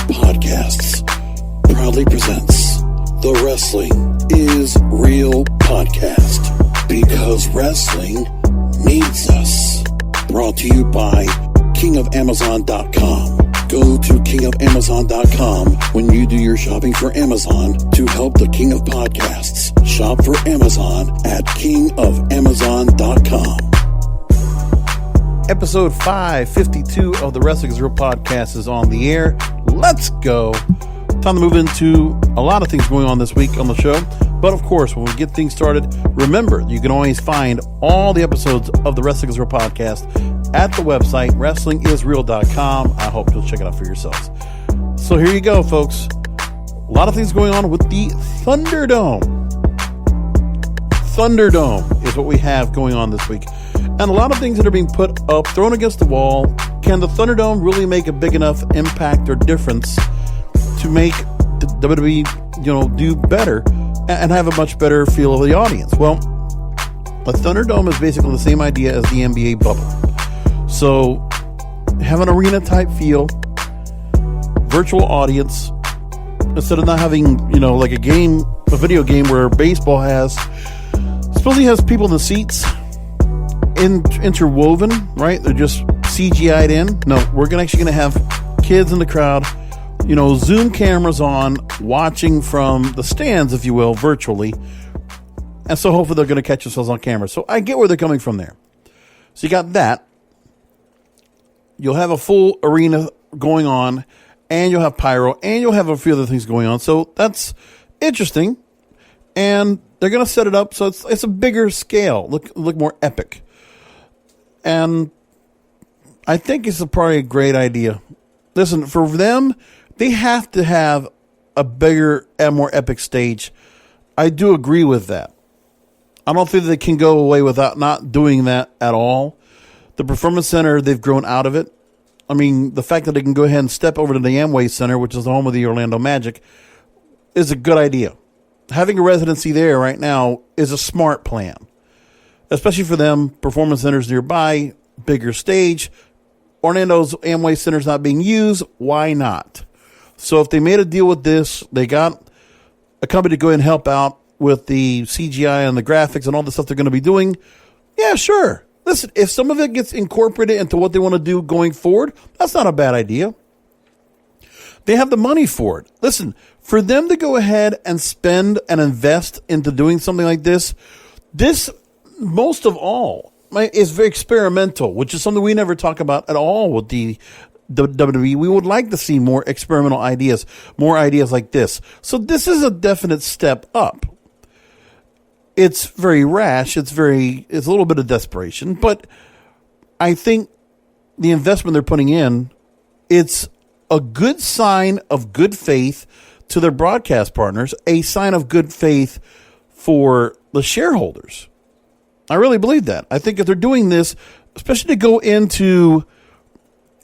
Podcasts proudly presents the Wrestling is Real podcast, because wrestling needs us. Brought to you by kingofamazon.com. Go to kingofamazon.com when you do your shopping for Amazon to help the King of Podcasts. Shop for Amazon at kingofamazon.com. Episode 552 of the Wrestling is Real podcast is on the air. Let's go. Time to move into a lot of things going on this week on the show. But of course, when we get things started, remember, you can always find all the episodes of the Wrestling is Real podcast at the website, wrestlingisreal.com. I hope you'll check it out for yourselves. So here you go, folks. A lot of things going on with the ThunderDome. ThunderDome is what we have going on this week. And a lot of things that are being put up, thrown against the wall. Can the ThunderDome really make a big enough impact or difference to make the WWE, do better and have a much better feel of the audience? Well, the ThunderDome is basically the same idea as the NBA bubble. So, have an arena type feel, virtual audience, instead of not having, like a video game where baseball supposedly has people in the seats interwoven, right? They're just CGI'd in. No, we're actually going to have kids in the crowd, Zoom cameras on, watching from the stands, if you will, virtually. And so hopefully they're going to catch themselves on camera. So I get where they're coming from there. So you got that. You'll have a full arena going on, and you'll have pyro, and you'll have a few other things going on. So that's interesting. And they're going to set it up so it's a bigger scale, look more epic. And I think it's probably a great idea. Listen, for them, they have to have a bigger and more epic stage. I do agree with that. I don't think they can go away without not doing that at all. The Performance Center, they've grown out of it. I mean, the fact that they can go ahead and step over to the Amway Center, which is the home of the Orlando Magic, is a good idea. Having a residency there right now is a smart plan, especially for them. Performance Center's nearby, bigger stage. Orlando's Amway Center's not being used. Why not? So if they made a deal with this, they got a company to go ahead and help out with the CGI and the graphics and all the stuff they're going to be doing. Yeah, sure. Listen, if some of it gets incorporated into what they want to do going forward, that's not a bad idea. They have the money for it. Listen, for them to go ahead and spend and invest into doing something like this, most of all, is very experimental, which is something we never talk about at all with the WWE. We would like to see more experimental ideas, more ideas like this. So this is a definite step up. It's very rash. It's a little bit of desperation, but I think the investment they're putting in, it's a good sign of good faith to their broadcast partners, a sign of good faith for the shareholders. I really believe that. I think if they're doing this, especially to go into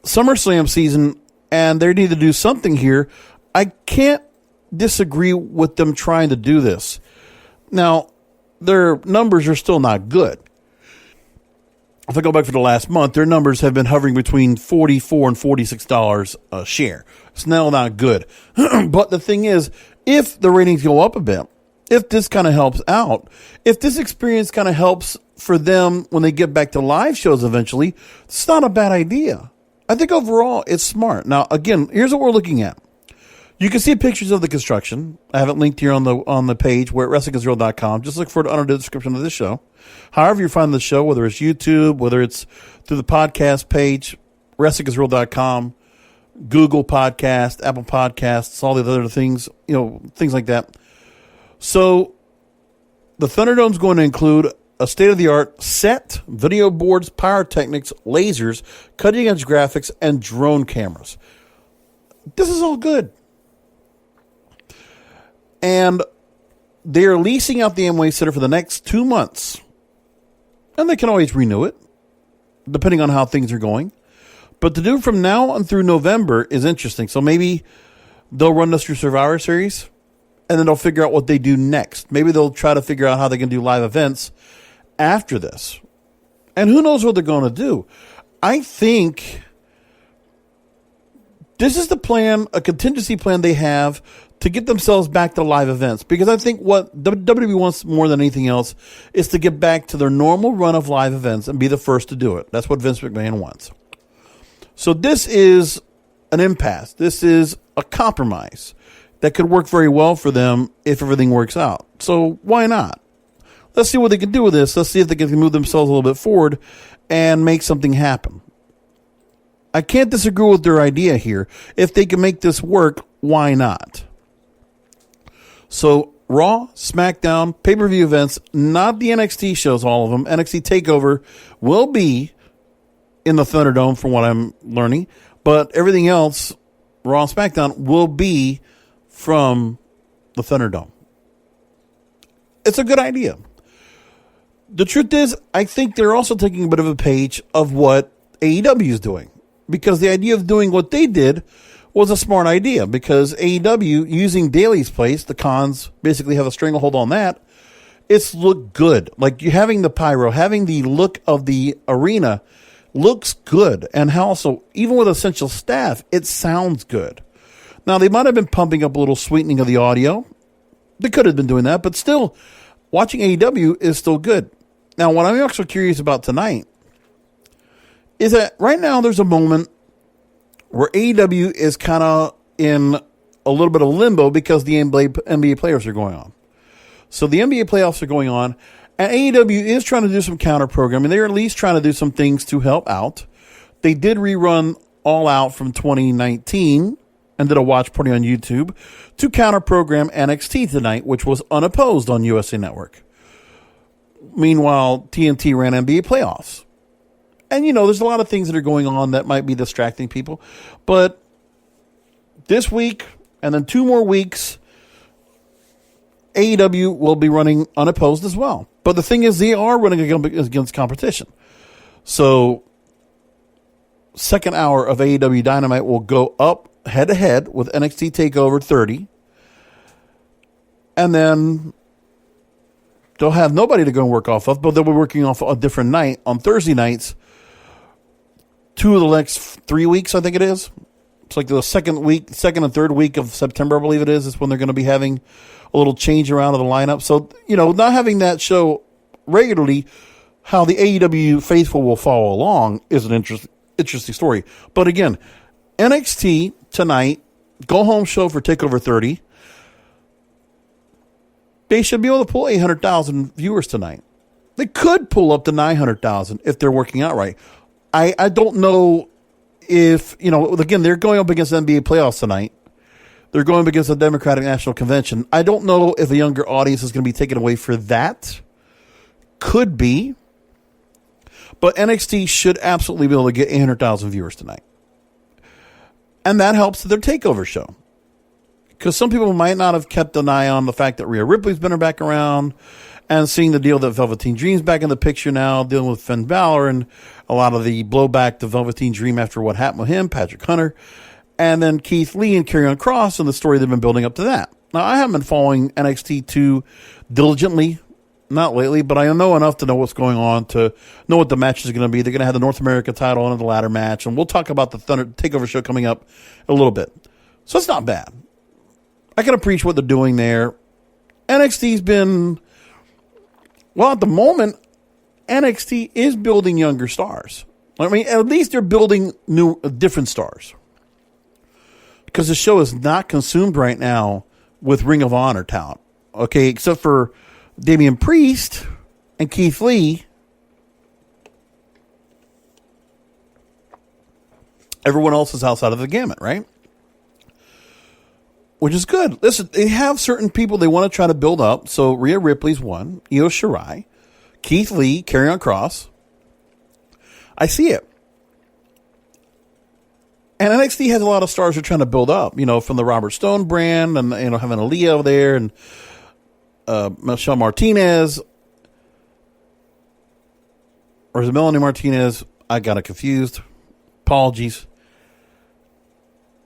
SummerSlam season and they need to do something here, I can't disagree with them trying to do this. Now, their numbers are still not good. If I go back for the last month, their numbers have been hovering between $44 and $46 a share. It's now not good. But the thing is, if the ratings go up a bit, if this kind of helps out, if this experience kind of helps for them when they get back to live shows eventually, it's not a bad idea. I think overall it's smart. Now, again, here's what we're looking at. You can see pictures of the construction. I have it linked here on the page. We're at wrestlingisreal.com. Just look for it under the description of this show. However you find the show, whether it's YouTube, whether it's through the podcast page, wrestlingisreal.com, Google Podcast, Apple Podcasts, all the other things, things like that. So the ThunderDome is going to include a state-of-the-art set, video boards, pyrotechnics, lasers, cutting-edge graphics, and drone cameras. This is all good. And they're leasing out the Amway Center for the next 2 months. And they can always renew it, depending on how things are going. But to do from now on through November is interesting. So maybe they'll run this through Survivor Series, and then they'll figure out what they do next. Maybe they'll try to figure out how they can do live events after this. And who knows what they're going to do. I think This is the plan, a contingency plan they have to get themselves back to live events. Because I think what WWE wants more than anything else is to get back to their normal run of live events and be the first to do it. That's what Vince McMahon wants. So this is an impasse. This is a compromise that could work very well for them if everything works out. So why not? Let's see what they can do with this. Let's see if they can move themselves a little bit forward and make something happen. I can't disagree with their idea here. If they can make this work, why not? So Raw, SmackDown, pay-per-view events, not the NXT shows, all of them. NXT TakeOver will be in the Thunderdome from what I'm learning. But everything else, Raw and SmackDown, will be from the Thunderdome. It's a good idea. The truth is, I think they're also taking a bit of a page of what AEW is doing. Because the idea of doing what they did was a smart idea. Because AEW, using Daly's place, the Khans basically have a stranglehold on that. It's looked good. Like, you having the pyro, having the look of the arena looks good. And how also, even with Essential Staff, it sounds good. Now, they might have been pumping up a little sweetening of the audio. They could have been doing that. But still, watching AEW is still good. Now, what I'm actually curious about tonight is that right now there's a moment where AEW is kind of in a little bit of limbo because the NBA playoffs are going on. So the NBA playoffs are going on, and AEW is trying to do some counter programming. They're at least trying to do some things to help out. They did rerun All Out from 2019 and did a watch party on YouTube to counter program NXT tonight, which was unopposed on USA Network. Meanwhile, TNT ran NBA playoffs. And, you know, there's a lot of things that are going on that might be distracting people. But this week and then 2 more weeks, AEW will be running unopposed as well. But the thing is, they are running against competition. So, second hour of AEW Dynamite will go up head-to-head with NXT TakeOver 30. And then they'll have nobody to go and work off of, but they'll be working off a different night on Thursday nights. 2 of the next 3 weeks, I think it is. It's like the second and third week of September, I believe it is when they're going to be having a little change around of the lineup. So, you know, not having that show regularly, how the AEW faithful will follow along is an interesting story. But again, NXT tonight, go home show for TakeOver 30. They should be able to pull 800,000 viewers tonight. They could pull up to 900,000 if they're working out right. I don't know if, you know, again, they're going up against NBA playoffs tonight. They're going up against the Democratic National Convention. I don't know if a younger audience is going to be taken away for that. Could be. But NXT should absolutely be able to get 800,000 viewers tonight. And that helps their TakeOver show. Because some people might not have kept an eye on the fact that Rhea Ripley's been back around and seeing the deal that Velveteen Dream's back in the picture now, dealing with Finn Balor and a lot of the blowback to Velveteen Dream after what happened with him, Patrick Hunter, and then Keith Lee and Karrion Kross and the story they've been building up to that. Now, I haven't been following NXT too diligently, not lately, but I know enough to know what's going on, to know what the match is going to be. They're going to have the North America title in the ladder match, and we'll talk about the Thunder TakeOver show coming up a little bit. So it's not bad. I can appreciate what they're doing there. NXT's been, well, at the moment, NXT is building younger stars. I mean, at least they're building different stars. Because the show is not consumed right now with Ring of Honor talent. Okay, except for Damian Priest and Keith Lee. Everyone else is outside of the gamut, right? Which is good. Listen, they have certain people they want to try to build up. So Rhea Ripley's one, Io Shirai, Keith Lee, Karrion Kross. I see it. And NXT has a lot of stars they're trying to build up, you know, from the Robert Stone brand and, you know, having Aaliyah there and Michelle Martinez. Or is it Melanie Martinez? I got it confused. Apologies.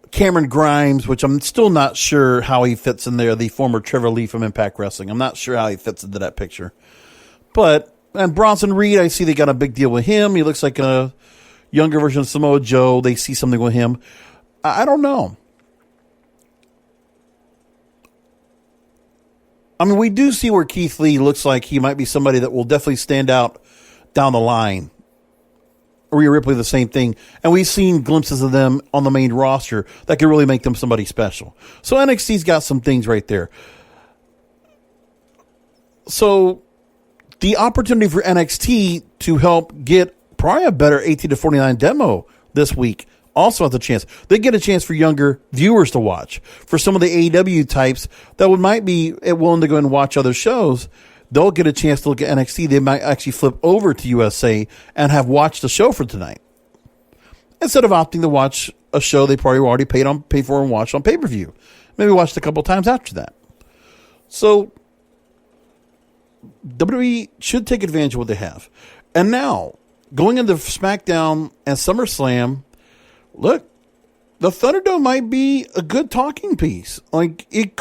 Cameron Grimes, which I'm still not sure how he fits in there, the former Trevor Lee from Impact Wrestling. I'm not sure how he fits into that picture. But, and Bronson Reed, I see they got a big deal with him. He looks like a younger version of Samoa Joe. They see something with him. I don't know. I mean, we do see where Keith Lee looks like he might be somebody that will definitely stand out down the line. Rhea Ripley, the same thing. And we've seen glimpses of them on the main roster that could really make them somebody special. So NXT's got some things right there. So the opportunity for NXT to help get probably a better 18 to 49 demo this week also has a chance. They get a chance for younger viewers to watch. For some of the AEW types that might be willing to go and watch other shows, they'll get a chance to look at NXT. They might actually flip over to USA and have watched the show for tonight, instead of opting to watch a show they probably already paid for and watched on pay-per-view. Maybe watched a couple times after that. So WWE should take advantage of what they have. And now, going into SmackDown and SummerSlam, look, the Thunderdome might be a good talking piece. Like, it's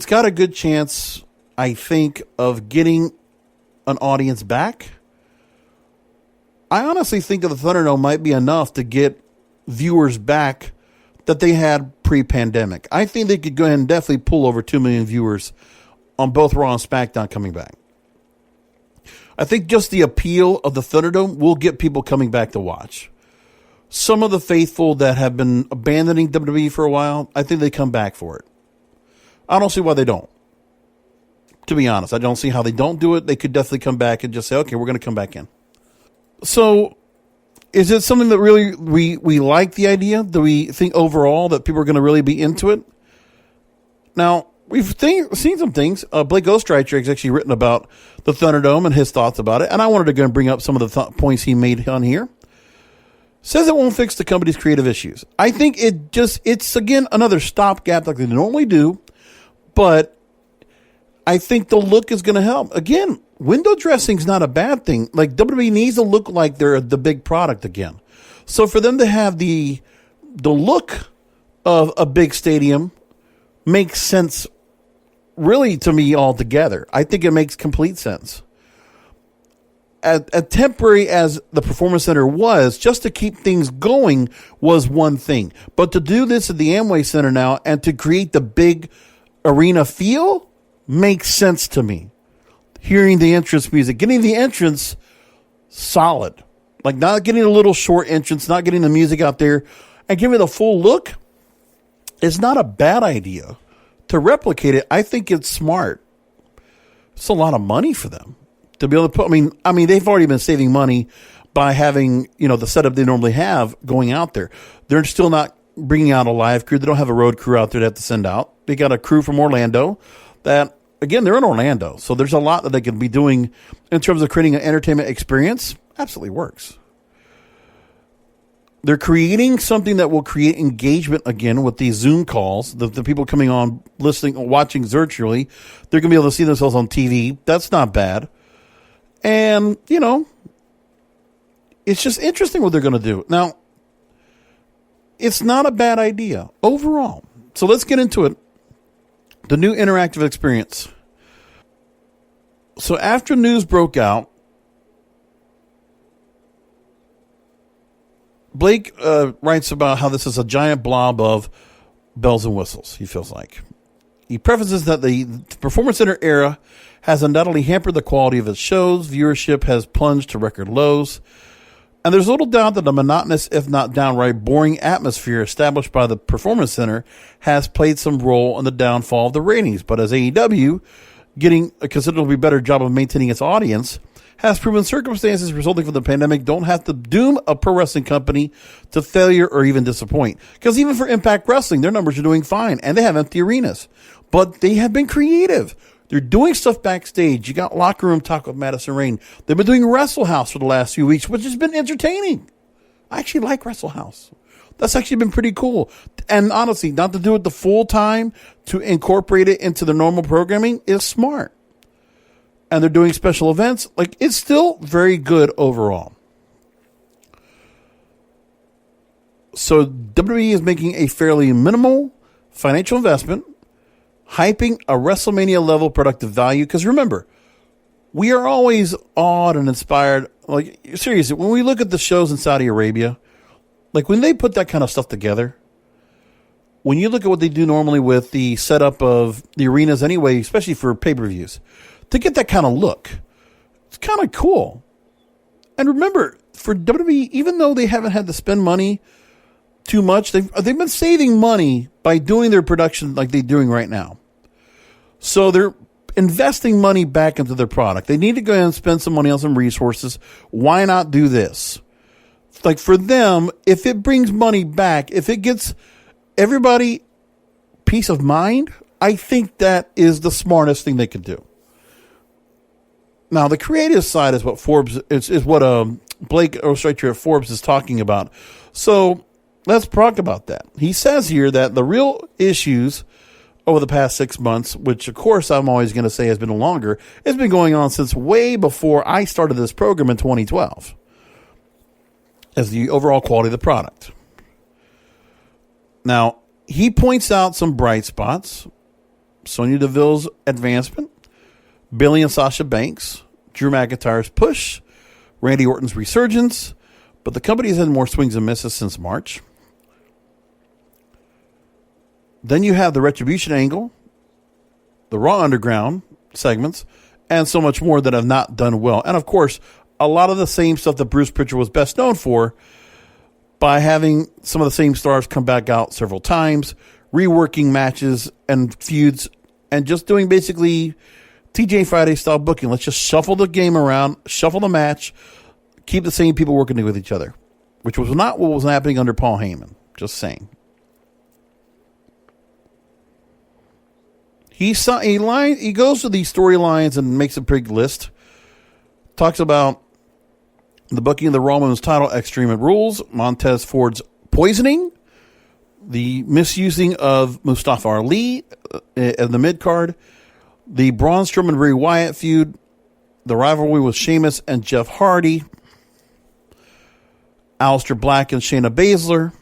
got a good chance, I think, of getting an audience back. I honestly think that the Thunderdome might be enough to get viewers back that they had pre-pandemic. I think they could go ahead and definitely pull over 2 million viewers on both Raw and SmackDown coming back. I think just the appeal of the Thunderdome will get people coming back to watch. Some of the faithful that have been abandoning WWE for a while, I think they come back for it. I don't see why they don't. To be honest, I don't see how they don't do it. They could definitely come back and just say, okay, we're going to come back in. So is it something that really we like the idea? Do we think overall that people are going to really be into it? Now, we've seen some things. Blake Ostriker has actually written about the Thunderdome and his thoughts about it. And I wanted to go and bring up some of the points he made on here. Says it won't fix the company's creative issues. I think it's again, another stopgap like they normally do. But I think the look is going to help. Again, window dressing is not a bad thing. Like, WWE needs to look like they're the big product again. So for them to have the look of a big stadium makes sense, really, to me altogether. I think it makes complete sense. As temporary as the Performance Center was, just to keep things going was one thing. But to do this at the Amway Center now and to create the big arena feel makes sense to me. Hearing the entrance music, getting the entrance solid, like not getting a little short entrance, not getting the music out there, and giving it a full look is not a bad idea. To replicate it, I think it's smart. It's a lot of money for them to be able to put. I mean, they've already been saving money by having the setup they normally have going out there. They're still not bringing out a live crew. They don't have a road crew out there to have to send out. They got a crew from Orlando that, again, they're in Orlando. So there's a lot that they can be doing in terms of creating an entertainment experience. Absolutely works. They're creating something that will create engagement again with these Zoom calls. The people coming on, listening, watching virtually, they're going to be able to see themselves on TV. That's not bad. And, it's just interesting what they're going to do. Now, it's not a bad idea overall. So let's get into it. The new interactive experience. So after news broke out, Blake writes about how this is a giant blob of bells and whistles, he feels like. He prefaces that the Performance Center era has undoubtedly hampered the quality of its shows. Viewership has plunged to record lows. And there's little doubt that the monotonous, if not downright boring atmosphere established by the Performance Center has played some role in the downfall of the ratings. But as AEW, getting a considerably better job of maintaining its audience, has proven circumstances resulting from the pandemic don't have to doom a pro wrestling company to failure or even disappoint. Because even for Impact Wrestling, their numbers are doing fine, and they have empty arenas. But they have been creative. They're doing stuff backstage. You got Locker Room Talk with Madison Rayne. They've been doing Wrestle House for the last few weeks, which has been entertaining. I actually like Wrestle House. That's actually been pretty cool. And honestly, not to do it the full time, to incorporate it into the normal programming is smart. And they're doing special events. Like, it's still very good overall. So WWE is making a fairly minimal financial investment, hyping a WrestleMania level productive value. Because remember, we are always awed and inspired. Like, seriously, when we look at the shows in Saudi Arabia, like when they put that kind of stuff together, when you look at what they do normally with the setup of the arenas anyway, especially for pay-per-views, to get that kind of look, it's kind of cool. And remember, for WWE, even though they haven't had to spend money too much, they've been saving money by doing their production like they're doing right now. So they're investing money back into their product. They need to go ahead and spend some money on some resources. Why not do this? Like for them, if it brings money back, if it gets everybody peace of mind, I think that is the smartest thing they could do. Now, the creative side is what Forbes is what Blake Illustrator at Forbes is talking about. So let's talk about that. He says here that the real issues over the past 6 months, which of course I'm always going to say has been longer, it's been going on since way before I started this program in 2012, as the overall quality of the product. Now, he points out some bright spots: Sonya Deville's advancement, Bayley and Sasha Banks, Drew McIntyre's push, Randy Orton's resurgence, but the company has had more swings and misses since March. Then you have the Retribution angle, the Raw Underground segments, and so much more that have not done well. And of course, a lot of the same stuff that Bruce Pritchard was best known for, by having some of the same stars come back out several times, reworking matches and feuds, and just doing basically TJ Friday style booking. Let's just shuffle the game around, shuffle the match, keep the same people working with each other, which was not what was happening under Paul Heyman. Just saying. He goes to these storylines and makes a big list. Talks about the booking of the Raw Women's title, Extreme Rules, Montez Ford's poisoning, the misusing of Mustafa Ali in the mid-card, the Braun Strowman Bray Wyatt feud, the rivalry with Sheamus and Jeff Hardy, Aleister Black and Shayna Baszler,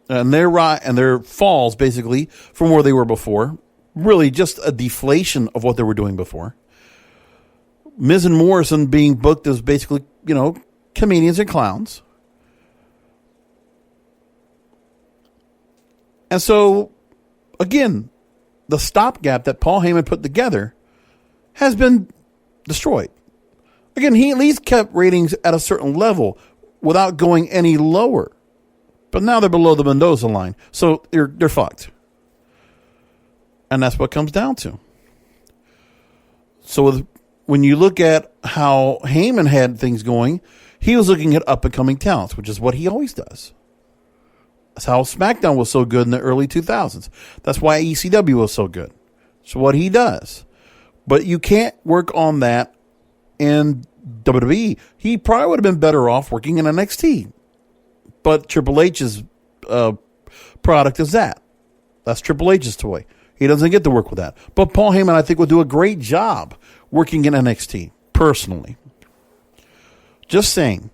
and their falls, basically, from where they were before. Really just a deflation of what they were doing before. Miz and Morrison being booked as basically, comedians and clowns. And so, again, the stopgap that Paul Heyman put together has been destroyed. Again, he at least kept ratings at a certain level without going any lower. But now they're below the Mendoza line. So they're fucked. And that's what it comes down to. So when you look at how Heyman had things going, he was looking at up-and-coming talents, which is what he always does. That's how SmackDown was so good in the early 2000s. That's why ECW was so good. It's what he does. But you can't work on that in WWE. He probably would have been better off working in NXT. But Triple H's product is that. That's Triple H's toy. He doesn't get to work with that. But Paul Heyman, I think, would do a great job working in NXT, personally. Just saying.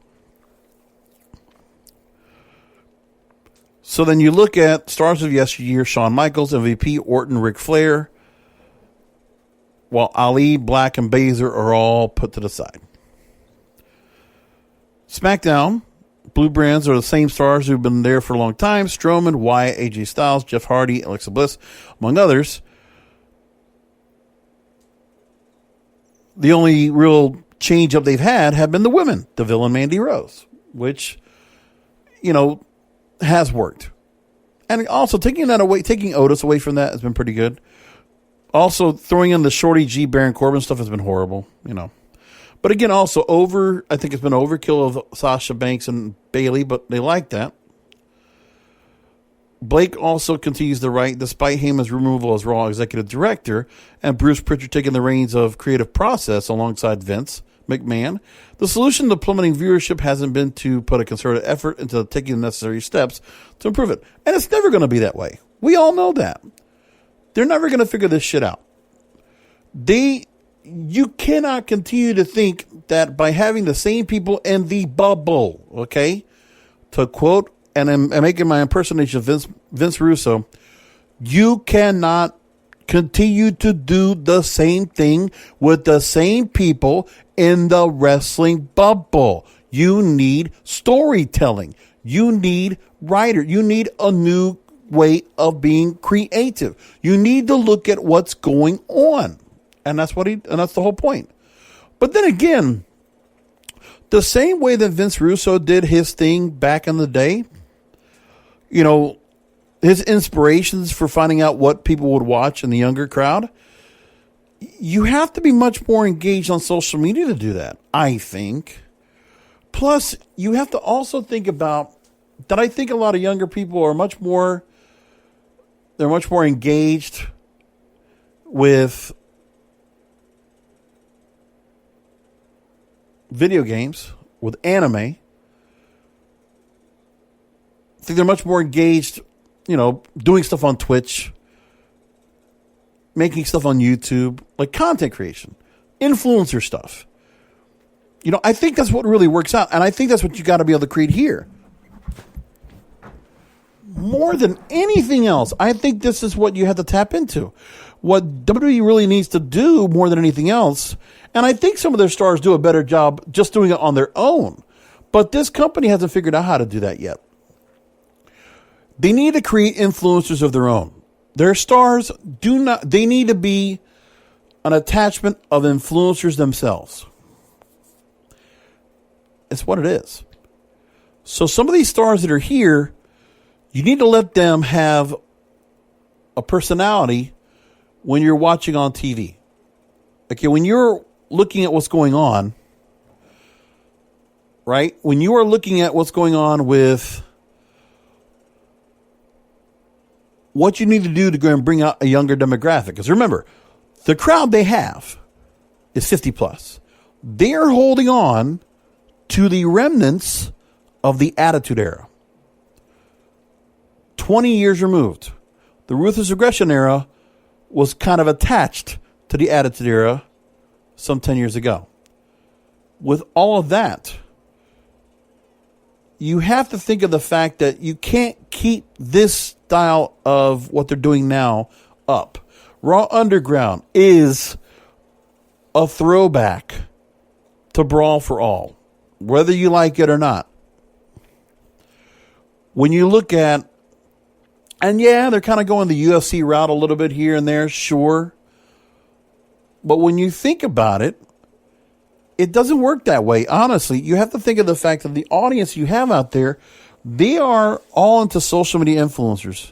So then you look at stars of yesteryear: Shawn Michaels, MVP, Orton, Ric Flair, while Ali, Black, and Baszler are all put to the side. SmackDown, Blue Brands are the same stars who've been there for a long time: Strowman, Wyatt, AJ Styles, Jeff Hardy, Alexa Bliss, among others. The only real change up they've had have been the women, Deville and Mandy Rose, which, has worked. And also taking Otis away from that has been pretty good. Also throwing in the Shorty G, Baron Corbin stuff has been horrible, But again, also I think it's been overkill of Sasha Banks and Bayley, but they like that. Blake also continues to write, despite Heyman's removal as Raw Executive Director and Bruce Pritchard taking the reins of creative process alongside Vince McMahon, the solution to plummeting viewership hasn't been to put a concerted effort into taking the necessary steps to improve it. And it's never going to be that way. We all know that. They're never going to figure this shit out. You cannot continue to think that by having the same people in the bubble, okay, to quote, and I'm making my impersonation of Vince Russo, you cannot continue to do the same thing with the same people in the wrestling bubble. You need storytelling. You need writer. You need a new way of being creative. You need to look at what's going on. And that's the whole point. But then again, the same way that Vince Russo did his thing back in the day, you know, his inspirations for finding out what people would watch in the younger crowd, you have to be much more engaged on social media to do that, I think. Plus, you have to also think about that I think a lot of younger people are much more engaged with video games, with anime. I think they're much more engaged, you know, doing stuff on Twitch, making stuff on YouTube, like content creation, influencer stuff. You know, I think that's what really works out. And I think that's what you got to be able to create here. More than anything else, I think this is what you have to tap into. What WWE really needs to do more than anything else, and I think some of their stars do a better job just doing it on their own, but this company hasn't figured out how to do that yet. They need to create influencers of their own. Their stars they need to be an attachment of influencers themselves. It's what it is. So some of these stars that are here, you need to let them have a personality when you're watching on TV. Okay, when you're looking at what's going on, right? When you are looking at what's going on with what you need to do to go and bring out a younger demographic. Because remember, the crowd they have is 50 plus. They are holding on to the remnants of the Attitude Era. 20 years removed. The Ruthless Aggression Era was kind of attached to the Attitude Era some 10 years ago. With all of that, you have to think of the fact that you can't keep this style of what they're doing now up. Raw Underground is a throwback to Brawl for All, whether you like it or not. When you look at, and yeah, they're kind of going the UFC route a little bit here and there, sure. But when you think about it, it doesn't work that way. Honestly, you have to think of the fact that the audience you have out there, they are all into social media influencers.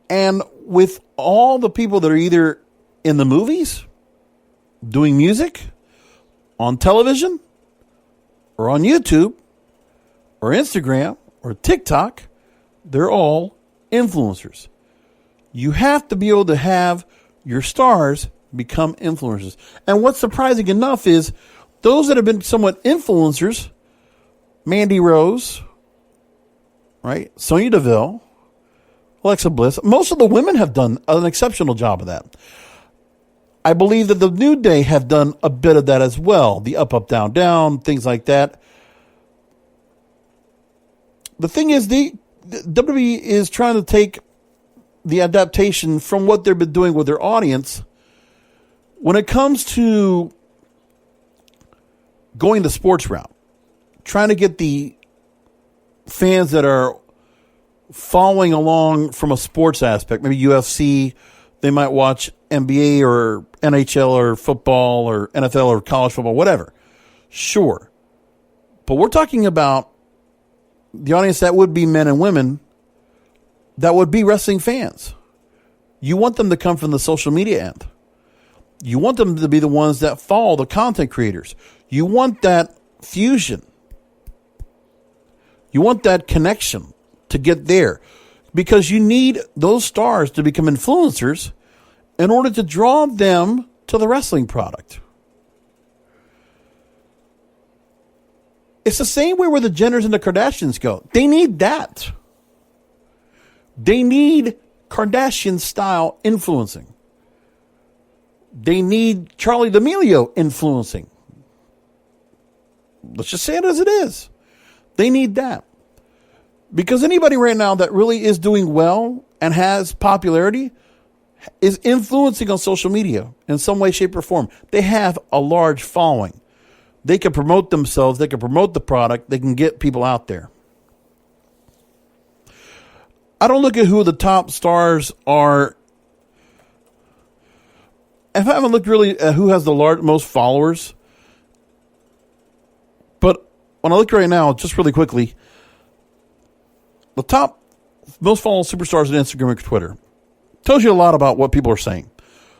And with all the people that are either in the movies, doing music, on television, or on YouTube, or Instagram, or TikTok, they're all influencers. You have to be able to have your stars become influencers. And what's surprising enough is those that have been somewhat influencers, Mandy Rose, right? Sonya Deville, Alexa Bliss. Most of the women have done an exceptional job of that. I believe that the New Day have done a bit of that as well. The up, up, down, down, things like that. The thing is, WWE is trying to take the adaptation from what they've been doing with their audience when it comes to going the sports route, trying to get the fans that are following along from a sports aspect, maybe UFC, they might watch NBA or NHL or football or NFL or college football, whatever. Sure. But we're talking about the audience that would be men and women that would be wrestling fans. You want them to come from the social media end. You want them to be the ones that follow the content creators. You want that fusion. You want that connection to get there. Because you need those stars to become influencers in order to draw them to the wrestling product. It's the same way where the Jenners and the Kardashians go. They need that. They need Kardashian-style influencing. They need Charli D'Amelio influencing. Let's just say it as it is. They need that. Because anybody right now that really is doing well and has popularity is influencing on social media in some way, shape, or form. They have a large following. They can promote themselves. They can promote the product. They can get people out there. I don't look at who the top stars are. If I haven't looked really at who has the most followers, but when I look right now, just really quickly, the top most followed superstars on Instagram and Twitter tells you a lot about what people are saying.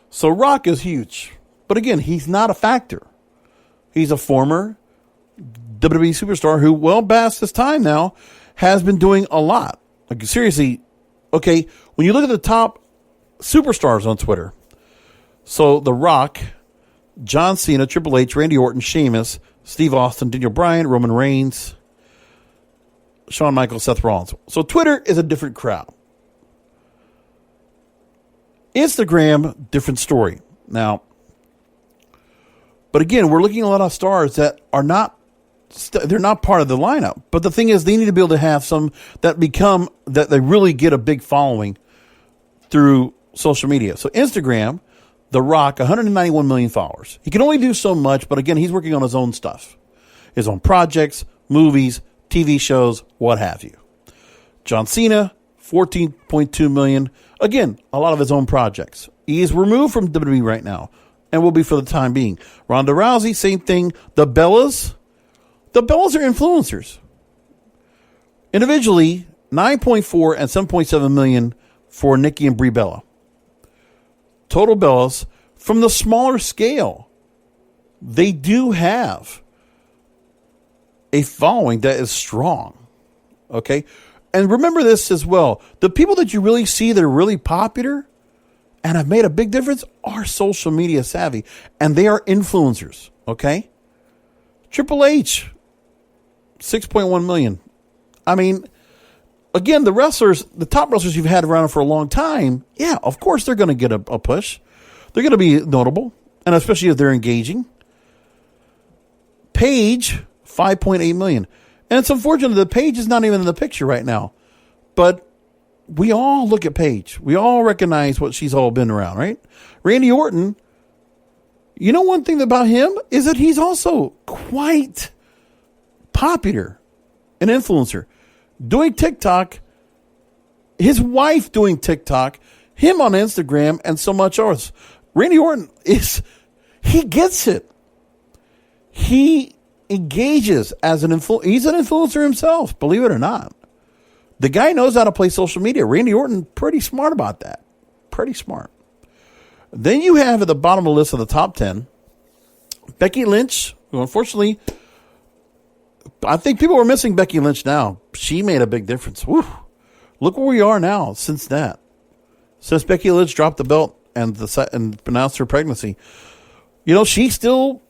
So Rock is huge, but again, he's not a factor. He's a former WWE superstar who, well past his time now, has been doing a lot. Like, seriously, okay, when you look at the top superstars on Twitter, so The Rock, John Cena, Triple H, Randy Orton, Sheamus, Steve Austin, Daniel Bryan, Roman Reigns, Shawn Michaels, Seth Rollins. So Twitter is a different crowd. Instagram, different story. Now, but again, we're looking at a lot of stars that are not, they're not part of the lineup. But the thing is, they need to be able to have some that they really get a big following through social media. So Instagram, The Rock, 191 million followers. He can only do so much, but again, he's working on his own stuff. His own projects, movies, TV shows, what have you. John Cena, 14.2 million. Again, a lot of his own projects. He is removed from WWE right now, and will be for the time being. Ronda Rousey, same thing. The Bellas are influencers. Individually, 9.4 and 7.7 million for Nikki and Brie Bella. Total Bellas, from the smaller scale, they do have a following that is strong. Okay? And remember this as well. The people that you really see that are really popular and have made a big difference are social media savvy. And they are influencers. Okay? Triple H, 6.1 million. I mean, again, the top wrestlers you've had around for a long time, yeah, of course they're going to get a push. They're going to be notable, and especially if they're engaging. Paige, 5.8 million. And it's unfortunate that Paige is not even in the picture right now. But we all look at Paige. We all recognize what she's all been around, right? Randy Orton, you know one thing about him is that he's also quite popular, an influencer. Doing TikTok, his wife doing TikTok, him on Instagram, and so much else. Randy Orton he gets it. He engages as an influencer. He's an influencer himself, believe it or not. The guy knows how to play social media. Randy Orton, pretty smart about that. Pretty smart. Then you have at the bottom of the list of the top 10, Becky Lynch, who unfortunately, I think people are missing Becky Lynch now. She made a big difference. Woo. Look where we are now since that. Since Becky Lynch dropped the belt and announced her pregnancy. You know, she still,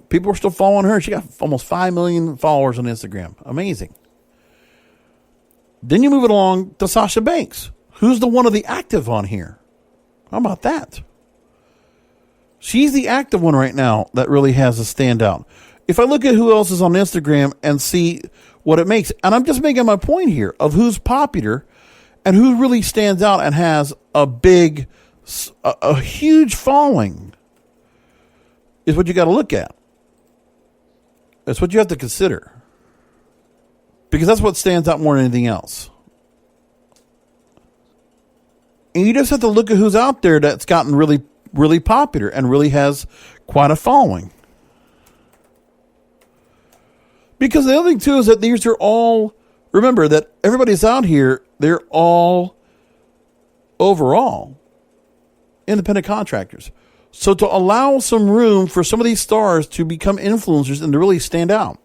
people are still following her. She got almost 5 million followers on Instagram. Amazing. Then you move it along to Sasha Banks, who's the one of the active on here. How about that? She's the active one right now that really has a standout. If I look at who else is on Instagram and see what it makes, and I'm just making my point here of who's popular and who really stands out and has a huge following, is what you got to look at. That's what you have to consider. Because that's what stands out more than anything else. And you just have to look at who's out there that's gotten really, really popular and really has quite a following. Because the other thing, too, is that these are all, remember that everybody's out here, they're all overall independent contractors. So to allow some room for some of these stars to become influencers and to really stand out.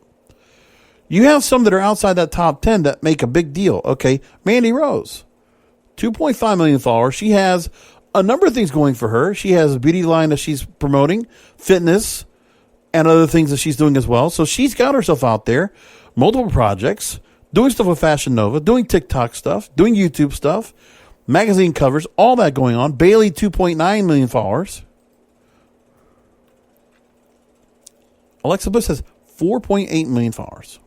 You have some that are outside that top 10 that make a big deal. Okay, Mandy Rose, 2.5 million followers. She has a number of things going for her. She has a beauty line that she's promoting, fitness, and other things that she's doing as well. So she's got herself out there, multiple projects, doing stuff with Fashion Nova, doing TikTok stuff, doing YouTube stuff, magazine covers, all that going on. Bayley, 2.9 million followers. Alexa Bliss has 4.8 million followers.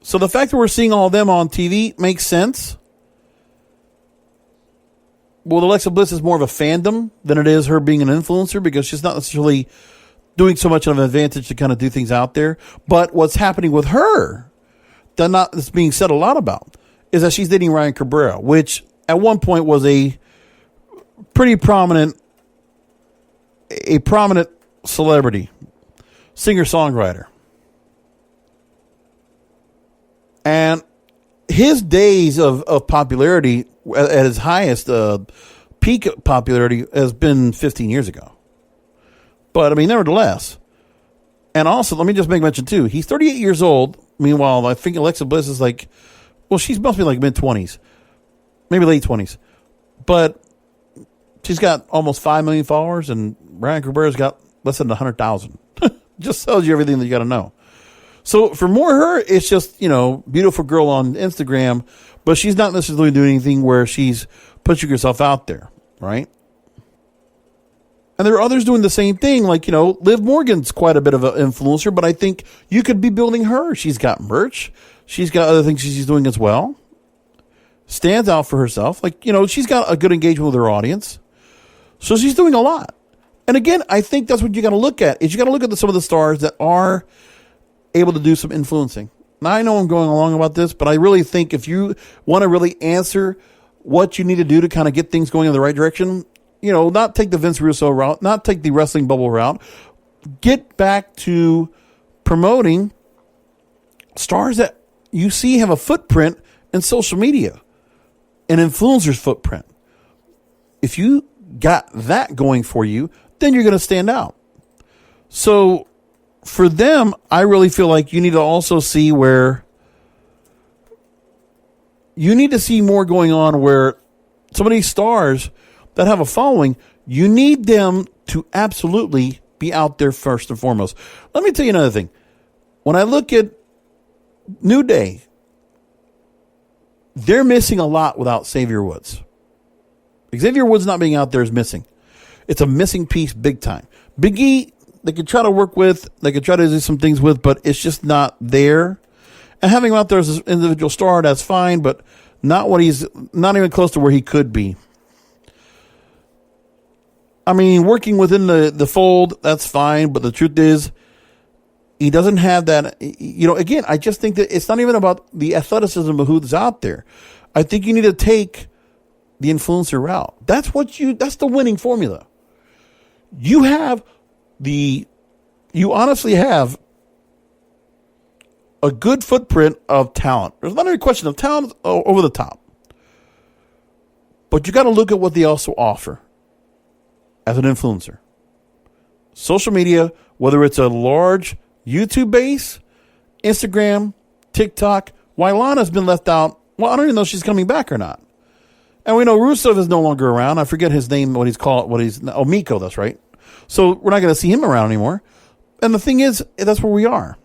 So the fact that we're seeing all of them on TV makes sense. Well, Alexa Bliss is more of a fandom than it is her being an influencer because she's not necessarily doing so much of an advantage to kind of do things out there. But what's happening with her that's being said a lot about is that she's dating Ryan Cabrera, which at one point was a pretty prominent celebrity, singer-songwriter. And his days of popularity at his highest peak popularity has been 15 years ago. But, I mean, nevertheless. And also, let me just make mention, too. He's 38 years old. Meanwhile, I think Alexa Bliss is like, well, she must be like mid-20s. Maybe late 20s. But she's got almost 5 million followers, and Ryan Cabrera's got less than 100,000. Just tells you everything that you got to know. So for more her, it's just, beautiful girl on Instagram, but she's not necessarily doing anything where she's pushing herself out there, right? And there are others doing the same thing, like, Liv Morgan's quite a bit of an influencer, but I think you could be building her. She's got merch. She's got other things she's doing as well. Stands out for herself. Like, she's got a good engagement with her audience. So she's doing a lot. And again, I think that's what you got to look at, is you got to look at some of the stars that are able to do some influencing. Now, I know I'm going along about this, but I really think if you want to really answer what you need to do to kind of get things going in the right direction, not take the Vince Russo route, not take the wrestling bubble route, get back to promoting stars that you see have a footprint in social media, an influencer's footprint. If you got that going for you, then you're going to stand out. So for them, I really feel like you need to also see where you need to see more going on where some of these stars that have a following, you need them to absolutely be out there first and foremost. Let me tell you another thing. When I look at New Day, they're missing a lot without Xavier Woods. Xavier Woods not being out there is missing. It's a missing piece big time. Big E, they could try to work with, they could try to do some things with, but it's just not there. And having him out there as an individual star, that's fine, but not even close to where he could be. I mean, working within the fold, that's fine, but the truth is, he doesn't have that. Again, I just think that it's not even about the athleticism of who's out there. I think you need to take the influencer route. That's the winning formula. You honestly have a good footprint of talent. There's not any question of talent over the top. But you got to look at what they also offer as an influencer. Social media, whether it's a large YouTube base, Instagram, TikTok. Why Lana's been left out, well, I don't even know if she's coming back or not. And we know Rusev is no longer around. I forget his name, Miko, that's right. So we're not going to see him around anymore. And the thing is, that's where we are.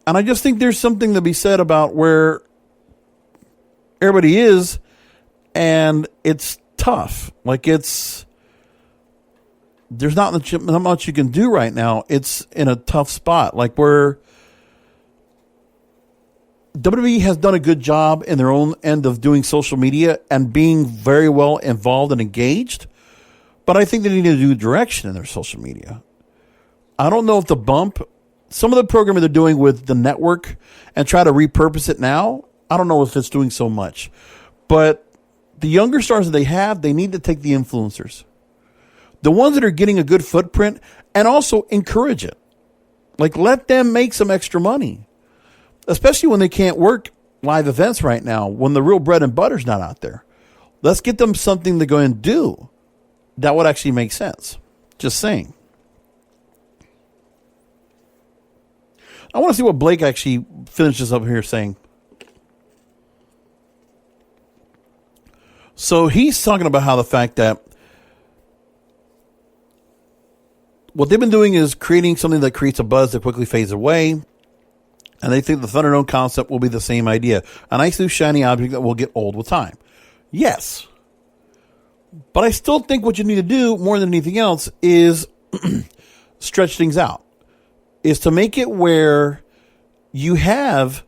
And I just think there's something to be said about where everybody is, and it's tough. There's not much you can do right now. It's in a tough spot. Like where WWE has done a good job in their own end of doing social media and being very well involved and engaged. But I think they need to do direction in their social media. I don't know if some of the programming they're doing with the network and try to repurpose it now, I don't know if it's doing so much. But the younger stars that they need to take the influencers. The ones that are getting a good footprint, and also encourage it. Like, let them make some extra money. Especially when they can't work live events right now, when the real bread and butter's not out there. Let's get them something to go and do that would actually make sense. Just saying. I want to see what Blake actually finishes up here saying. So he's talking about how the fact that what they've been doing is creating something that creates a buzz that quickly fades away. And they think the ThunderDome concept will be the same idea. A nice new shiny object that will get old with time. Yes. But I still think what you need to do more than anything else is stretch things out. Is to make it where you have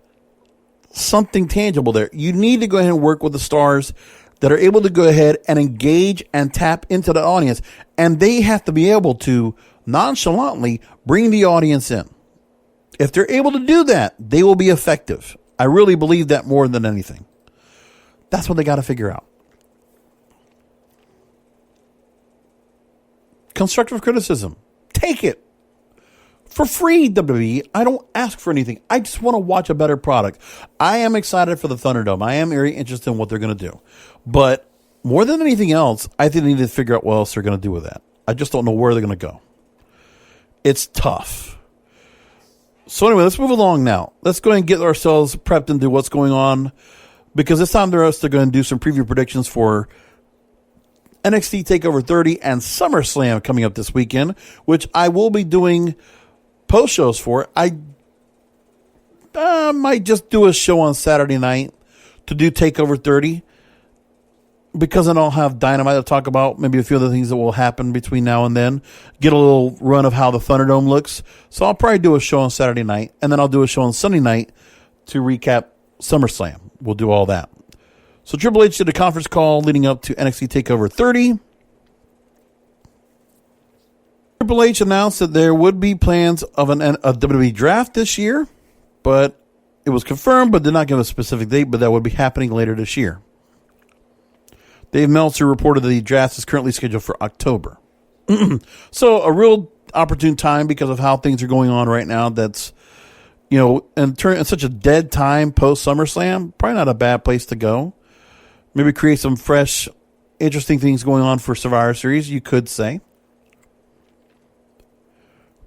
something tangible there. You need to go ahead and work with the stars that are able to go ahead and engage and tap into the audience. And they have to be able to nonchalantly bring the audience in. If they're able to do that, they will be effective. I really believe that more than anything. That's what they got to figure out. Constructive criticism. Take it. For free, WWE. I don't ask for anything. I just want to watch a better product. I am excited for the Thunderdome. I am very interested in what they're going to do. But more than anything else, I think they need to figure out what else they're going to do with that. I just don't know where they're going to go. It's tough. So anyway, let's move along now. Let's go ahead and get ourselves prepped into what's going on. Because this time they're going to do some preview predictions for NXT TakeOver 30 and SummerSlam coming up this weekend, which I will be doing post shows for. I might just do a show on Saturday night to do TakeOver 30 because then I'll have Dynamite to talk about, maybe a few other things that will happen between now and then, get a little run of how the Thunderdome looks. So I'll probably do a show on Saturday night, and then I'll do a show on Sunday night to recap SummerSlam. We'll do all that. So Triple H did a conference call leading up to NXT TakeOver 30. Triple H announced that there would be plans of a WWE Draft this year, but it was confirmed, but did not give a specific date, but that would be happening later this year. Dave Meltzer reported that the draft is currently scheduled for October. So a real opportune time because of how things are going on right now. That's, in such a dead time post SummerSlam, probably not a bad place to go. Maybe create some fresh, interesting things going on for Survivor Series, you could say.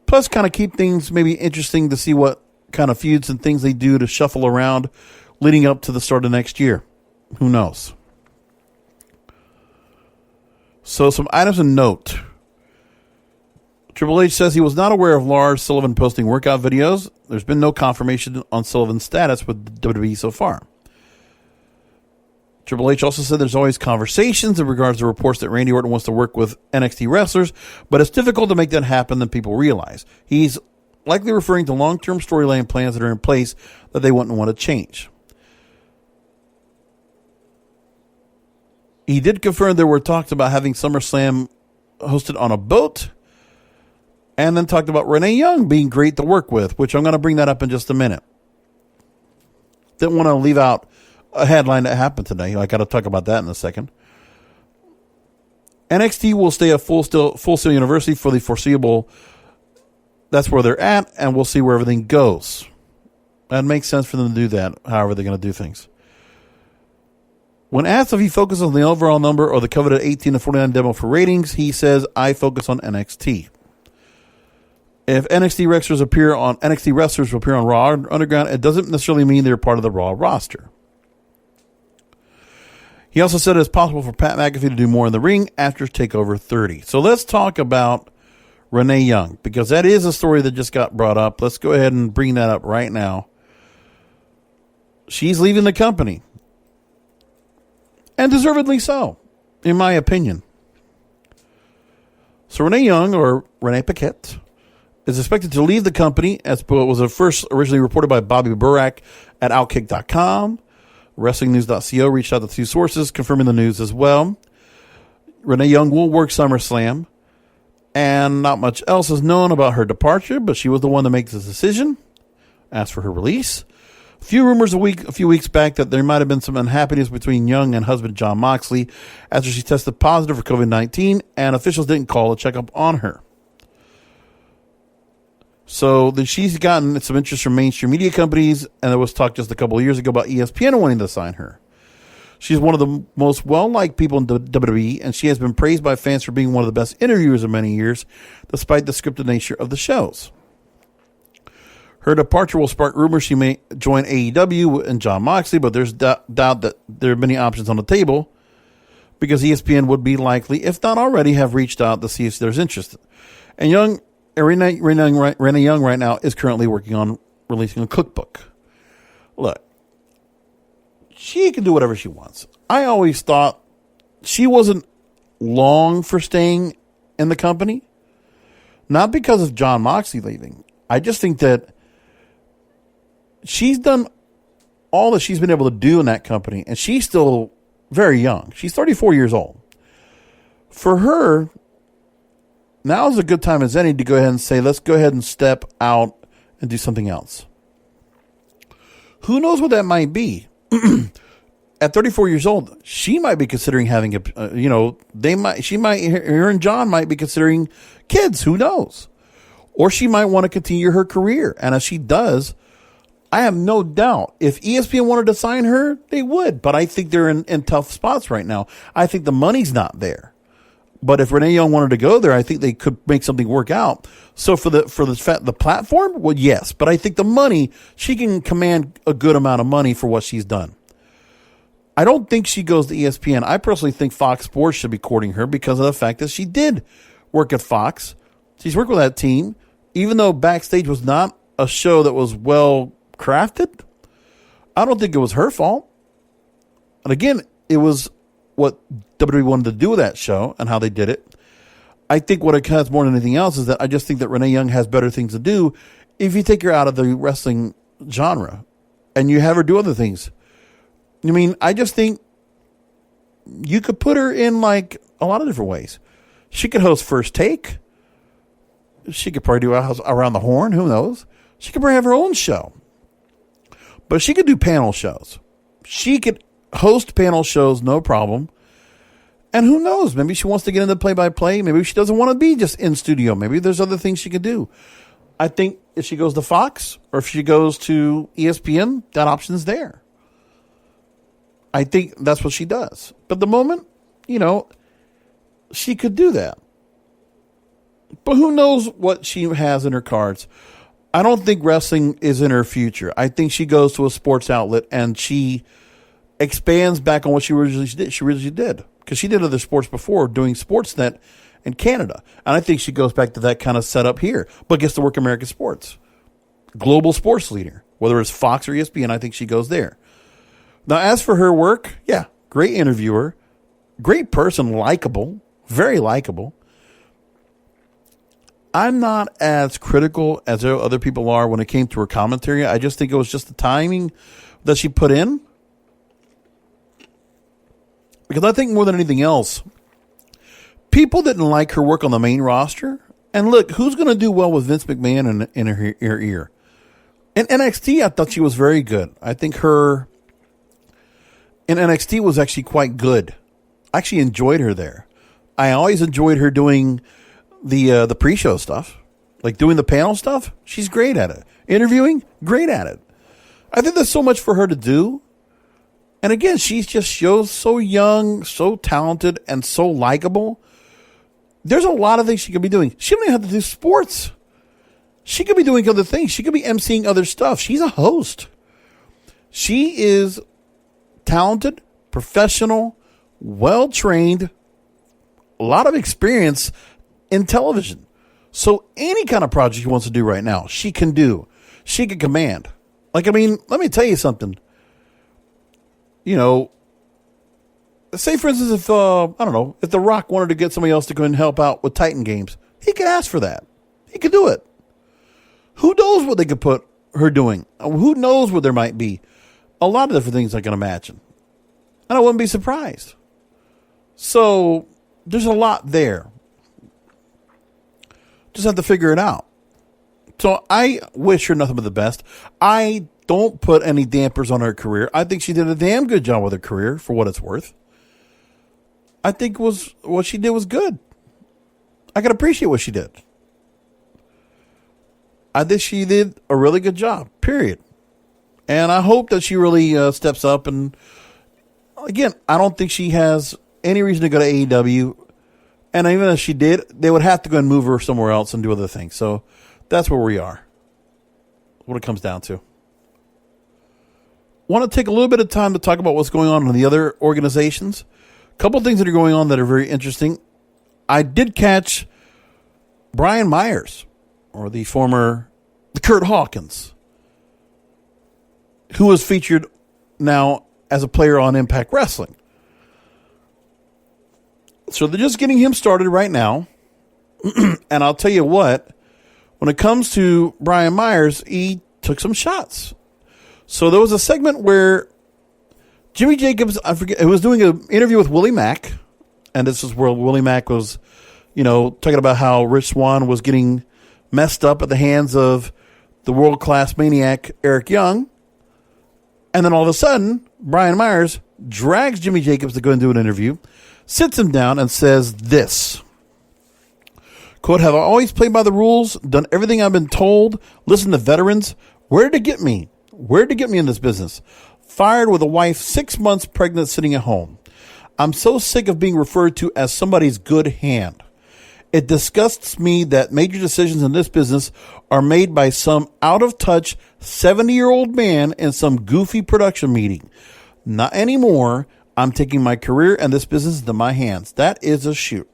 Plus, kind of keep things maybe interesting to see what kind of feuds and things they do to shuffle around leading up to the start of next year. Who knows? So, some items of note. Triple H says he was not aware of Lars Sullivan posting workout videos. There's been no confirmation on Sullivan's status with WWE so far. Triple H also said there's always conversations in regards to reports that Randy Orton wants to work with NXT wrestlers, but it's difficult to make that happen than people realize. He's likely referring to long-term storyline plans that are in place that they wouldn't want to change. He did confirm there were talks about having SummerSlam hosted on a boat, and then talked about Renee Young being great to work with, which I'm going to bring that up in just a minute. Didn't want to leave out a headline that happened today. I got to talk about that in a second. NXT will stay a Full Sail University for the foreseeable. That's where they're at, and we'll see where everything goes. That makes sense for them to do that, however they're going to do things. When asked if he focuses on the overall number or the coveted 18 to 49 demo for ratings, he says, I focus on NXT. If NXT wrestlers appear on Raw or Underground, it doesn't necessarily mean they're part of the Raw roster. He also said it's possible for Pat McAfee to do more in the ring after TakeOver 30. So let's talk about Renee Young, because that is a story that just got brought up. Let's go ahead and bring that up right now. She's leaving the company. And deservedly so, in my opinion. So Renee Young, or Renee Paquette, is expected to leave the company, as was first originally reported by Bobby Burak at Outkick.com. WrestlingNews.co reached out to two sources confirming the news as well. Renee Young will work SummerSlam, and not much else is known about her departure, but she was the one to make this decision, asked for her release. A few rumors a few weeks back that there might have been some unhappiness between Young and husband Jon Moxley after she tested positive for COVID-19, and officials didn't call to check up on her. So then she's gotten some interest from mainstream media companies, and there was talk just a couple of years ago about ESPN wanting to sign her. She's one of the most well-liked people in WWE, and she has been praised by fans for being one of the best interviewers of many years, despite the scripted nature of the shows. Her departure will spark rumors she may join AEW and Jon Moxley, but there's doubt that there are many options on the table, because ESPN would be likely, if not already, have reached out to see if there's interest. And Renee Young right now is currently working on releasing a cookbook. Look, she can do whatever she wants. I always thought she wasn't long for staying in the company, not because of Jon Moxley leaving. I just think that she's done all that she's been able to do in that company, and she's still very young. She's 34 years old. For her, now is a good time as any to go ahead and say, let's go ahead and step out and do something else. Who knows what that might be? At 34 years old, she might be considering having her and John might be considering kids. Who knows? Or she might want to continue her career. And as she does, I have no doubt if ESPN wanted to sign her, they would. But I think they're in tough spots right now. I think the money's not there. But if Renee Young wanted to go there, I think they could make something work out. So for the platform, well, yes. But I think the money, she can command a good amount of money for what she's done. I don't think she goes to ESPN. I personally think Fox Sports should be courting her because of the fact that she did work at Fox. She's worked with that team. Even though Backstage was not a show that was well crafted, I don't think it was her fault. And again, it was what WWE wanted to do with that show and how they did it. I think what it has more than anything else is that I just think that Renee Young has better things to do if you take her out of the wrestling genre and you have her do other things. I mean, I just think you could put her in like a lot of different ways. She could host First Take. She could probably do Around the Horn. Who knows? She could probably have her own show. But she could do panel shows. She could host panel shows, no problem. And who knows? Maybe she wants to get into play-by-play. Maybe she doesn't want to be just in studio. Maybe there's other things she could do. I think if she goes to Fox or if she goes to ESPN, that option's there. I think that's what she does. But the moment, she could do that. But who knows what she has in her cards. I don't think wrestling is in her future. I think she goes to a sports outlet and she expands back on what she originally did. Because she did other sports before, doing Sportsnet in Canada. And I think she goes back to that kind of setup here, but gets to work American sports. Global sports leader. Whether it's Fox or ESPN, I think she goes there. Now, as for her work, yeah, great interviewer, great person, likable, very likable. I'm not as critical as other people are when it came to her commentary. I just think it was just the timing that she put in. Because I think more than anything else, people didn't like her work on the main roster. And look, who's going to do well with Vince McMahon in her ear? In NXT, I thought she was very good. I think her in NXT was actually quite good. I actually enjoyed her there. I always enjoyed her doing the pre-show stuff, like doing the panel stuff. She's great at it. Interviewing, great at it. I think there's so much for her to do. And again, she's just so young, so talented, and so likable. There's a lot of things she could be doing. She don't even have to do sports. She could be doing other things. She could be emceeing other stuff. She's a host. She is talented, professional, well-trained, a lot of experience in television. So any kind of project she wants to do right now, she can do. She can command. Let me tell you something. Say for instance, if if The Rock wanted to get somebody else to go and help out with Titan Games, he could ask for that. He could do it. Who knows what they could put her doing? Who knows what there might be? A lot of different things I can imagine. And I wouldn't be surprised. So there's a lot there. Just have to figure it out. So I wish her nothing but the best. I don't put any dampers on her career. I think she did a damn good job with her career, for what it's worth. I think what she did was good. I can appreciate what she did. I think she did a really good job, period. And I hope that she really steps up. And again, I don't think she has any reason to go to AEW. And even if she did, they would have to go and move her somewhere else and do other things. So that's where we are. What it comes down to. Want to take a little bit of time to talk about what's going on in the other organizations. A couple of things that are going on that are very interesting. I did catch Brian Myers, or the Kurt Hawkins, who is featured now as a player on Impact Wrestling. So they're just getting him started right now. And I'll tell you what, when it comes to Brian Myers, he took some shots. So there was a segment where Jimmy Jacobs, I forget, he was doing an interview with Willie Mack, and this is where Willie Mack was, talking about how Rich Swann was getting messed up at the hands of the world-class maniac Eric Young. And then all of a sudden, Brian Myers drags Jimmy Jacobs to go and do an interview, sits him down, and says this. Quote, have I always played by the rules, done everything I've been told, listened to veterans? Where did it get me? Where did it get me in this business? Fired with a wife 6 months pregnant sitting at home. I'm so sick of being referred to as somebody's good hand. It disgusts me that major decisions in this business are made by some out-of-touch 70-year-old man in some goofy production meeting. Not anymore. I'm taking my career and this business into my hands. That is a shoot.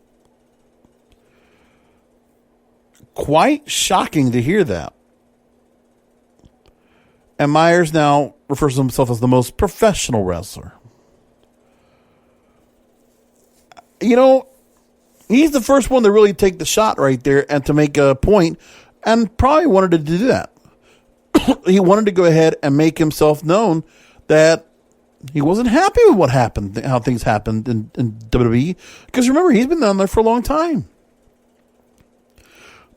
Quite shocking to hear that. And Myers now refers to himself as the most professional wrestler. He's the first one to really take the shot right there and to make a point, and probably wanted to do that. He wanted to go ahead and make himself known that he wasn't happy with what happened, how things happened in WWE. Because remember, he's been down there for a long time.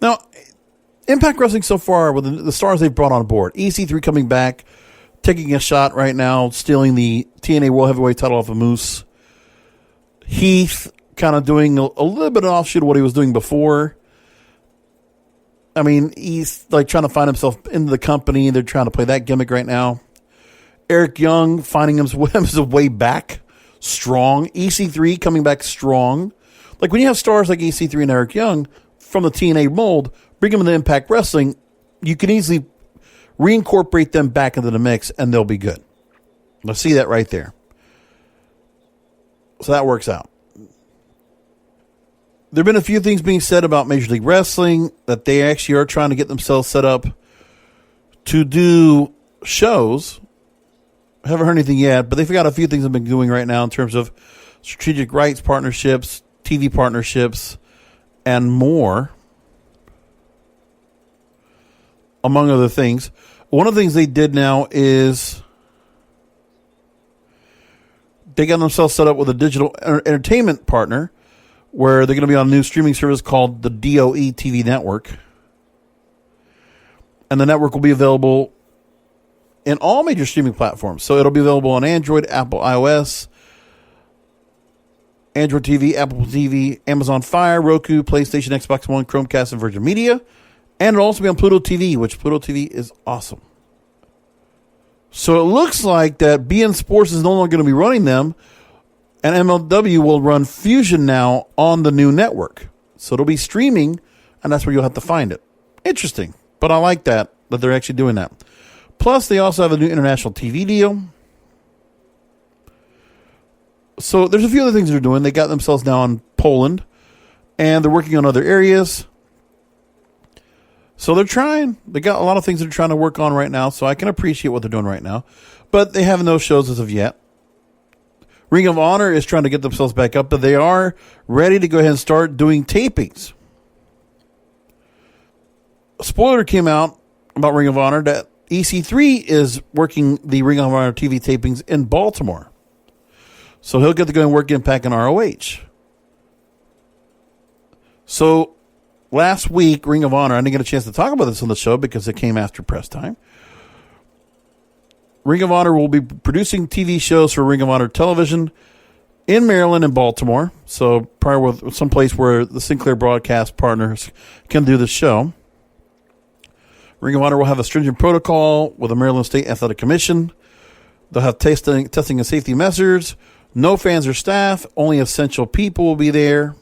Now, Impact Wrestling so far, with the stars they've brought on board, EC3 coming back, taking a shot right now, stealing the TNA World Heavyweight title off of Moose. Heath kind of doing a little bit of offshoot of what he was doing before. I mean, he's like trying to find himself into the company. They're trying to play that gimmick right now. Eric Young finding his way back strong. EC3 coming back strong. Like when you have stars like EC3 and Eric Young from the TNA mold, bring them into Impact Wrestling, you can easily reincorporate them back into the mix and they'll be good. Let's see that right there. So that works out. There have been a few things being said about Major League Wrestling that they actually are trying to get themselves set up to do shows. I haven't heard anything yet, but they've got a few things they've been doing right now in terms of strategic rights partnerships, TV partnerships, and more, among other things. One of the things they did now is they got themselves set up with a digital entertainment partner where they're going to be on a new streaming service called the DOE TV network. And the network will be available in all major streaming platforms. So it'll be available on Android, Apple iOS, Android TV, Apple TV, Amazon Fire, Roku, PlayStation, Xbox One, Chromecast, and Virgin Media. And it'll also be on Pluto TV, which Pluto TV is awesome. So it looks like that BN Sports is no longer going to be running them, and MLW will run Fusion now on the new network. So it'll be streaming, and that's where you'll have to find it. Interesting. But I like that they're actually doing that. Plus, they also have a new international TV deal. So there's a few other things they're doing. They got themselves now in Poland, and they're working on other areas. So they're trying. They got a lot of things they're trying to work on right now, so I can appreciate what they're doing right now. But they have no shows as of yet. Ring of Honor is trying to get themselves back up, but they are ready to go ahead and start doing tapings. A spoiler came out about Ring of Honor that EC3 is working the Ring of Honor TV tapings in Baltimore. So he'll get to go and work Impact and ROH. So last week, Ring of Honor, I didn't get a chance to talk about this on the show because it came after press time. Ring of Honor will be producing TV shows for Ring of Honor Television in Maryland and Baltimore. So probably with some place where the Sinclair broadcast partners can do the show. Ring of Honor will have a stringent protocol with the Maryland State Athletic Commission. They'll have testing and safety measures. No fans or staff. Only essential people will be there.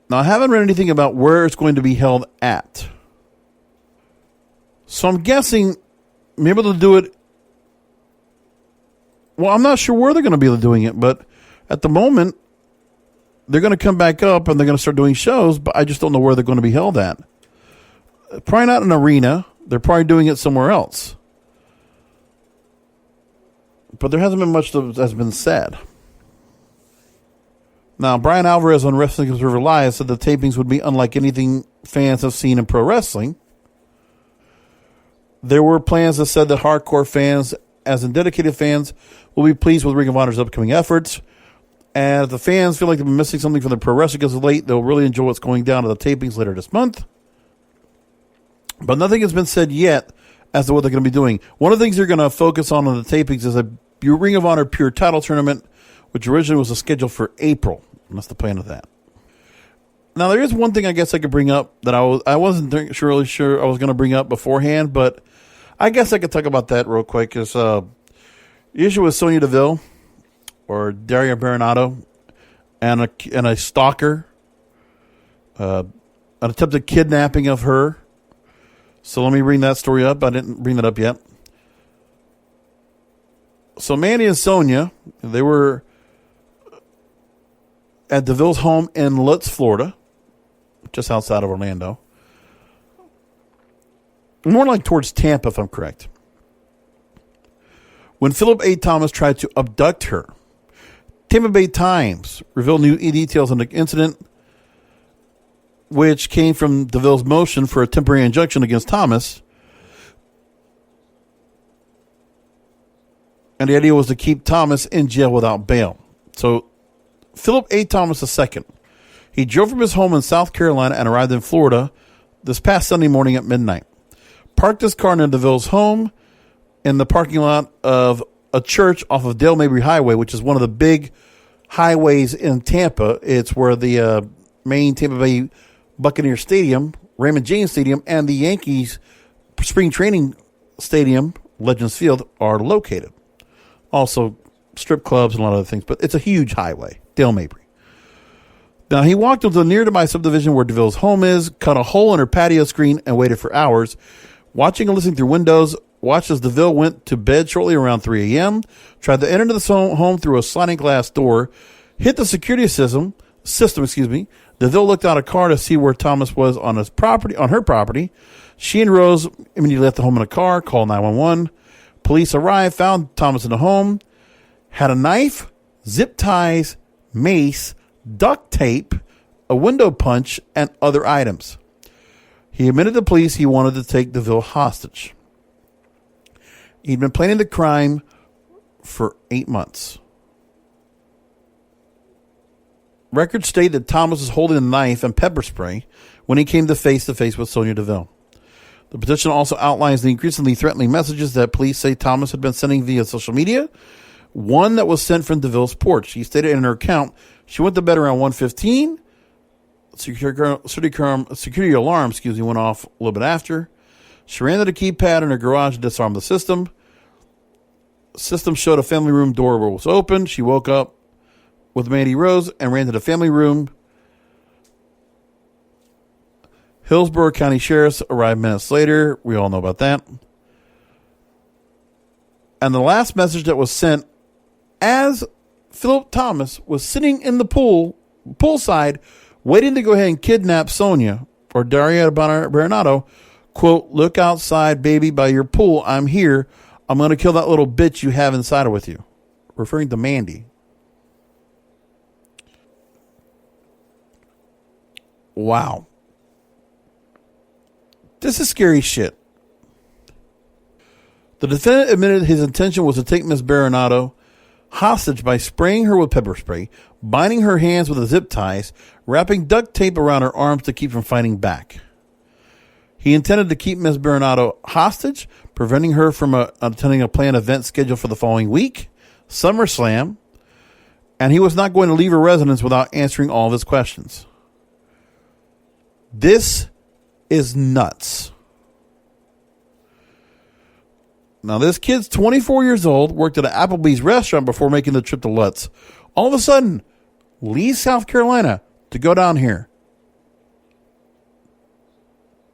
Now, I haven't read anything about where it's going to be held at. So I'm guessing maybe they'll do it. Well, I'm not sure where they're going to be doing it, but at the moment, they're going to come back up and they're going to start doing shows, but I just don't know where they're going to be held at. Probably not an arena. They're probably doing it somewhere else. But there hasn't been much that has been said. Now, Brian Alvarez on Wrestling Observer Live said the tapings would be unlike anything fans have seen in pro wrestling. There were plans that said that hardcore fans as in dedicated fans will be pleased with Ring of Honor's upcoming efforts. And if the fans feel like they've been missing something from the pro wrestling as of late, they'll really enjoy what's going down at the tapings later this month. But nothing has been said yet as to what they're going to be doing. One of the things they're going to focus on the tapings is a Ring of Honor Pure Title Tournament, which originally was scheduled for April. And that's the plan of that. Now, there is one thing I guess I could bring up that I wasn't really sure I was going to bring up beforehand, but I guess I could talk about that real quick. Is the issue with Sonya Deville or Daria Baronato and a stalker, an attempted kidnapping of her. So let me bring that story up. I didn't bring that up yet. So Mandy and Sonya, they were at Deville's home in Lutz, Florida, just outside of Orlando. More like towards Tampa, if I'm correct. When Philip A. Thomas tried to abduct her, Tampa Bay Times revealed new details on the incident, which came from Deville's motion for a temporary injunction against Thomas. And the idea was to keep Thomas in jail without bail. So Philip A. Thomas II, he drove from his home in South Carolina and arrived in Florida this past Sunday morning at midnight. Parked his car near Deville's home in the parking lot of a church off of Dale Mabry Highway, which is one of the big highways in Tampa. It's where the main Tampa Bay Buccaneer Stadium, Raymond James Stadium, and the Yankees Spring Training Stadium, Legends Field, are located. Also, strip clubs and a lot of other things, but it's a huge highway, Dale Mabry. Now, he walked into the nearby subdivision where Deville's home is, cut a hole in her patio screen, and waited for hours, watching and listening through windows. Watched as Deville went to bed shortly around 3 a.m., tried to enter the home through a sliding glass door, hit the security system. Deville looked out a car to see where Thomas was on her property. She and Rose immediately left the home in a car, called 911. Police arrived, found Thomas in the home, had a knife, zip ties, mace, duct tape, a window punch, and other items. He admitted to police he wanted to take Deville hostage. He'd been planning the crime for 8 months. Records state that Thomas was holding a knife and pepper spray when he came to face with Sonya Deville. The petition also outlines the increasingly threatening messages that police say Thomas had been sending via social media. One that was sent from Deville's porch. She stated in her account she went to bed around 1:15. Security alarm went off a little bit after. She ran to the keypad in her garage to disarm the system. System showed a family room door was open. She woke up with Mandy Rose and ran to the family room. Hillsborough County Sheriff's arrived minutes later. We all know about that. And the last message that was sent as Philip Thomas was sitting in the poolside, waiting to go ahead and kidnap Sonya or Daria Baronato, quote, "Look outside, baby, by your pool. I'm here. I'm going to kill that little bitch you have inside with you." Referring to Mandy. Wow. This is scary shit. The defendant admitted his intention was to take Ms. Baronato hostage by spraying her with pepper spray, binding her hands with zip ties, wrapping duct tape around her arms to keep from fighting back. He intended to keep Ms. Baronato hostage, preventing her from attending a planned event scheduled for the following week, SummerSlam, and he was not going to leave her residence without answering all of his questions. This is nuts. Now, this kid's 24 years old, worked at an Applebee's restaurant before making the trip to Lutz. All of a sudden, leaves South Carolina to go down here.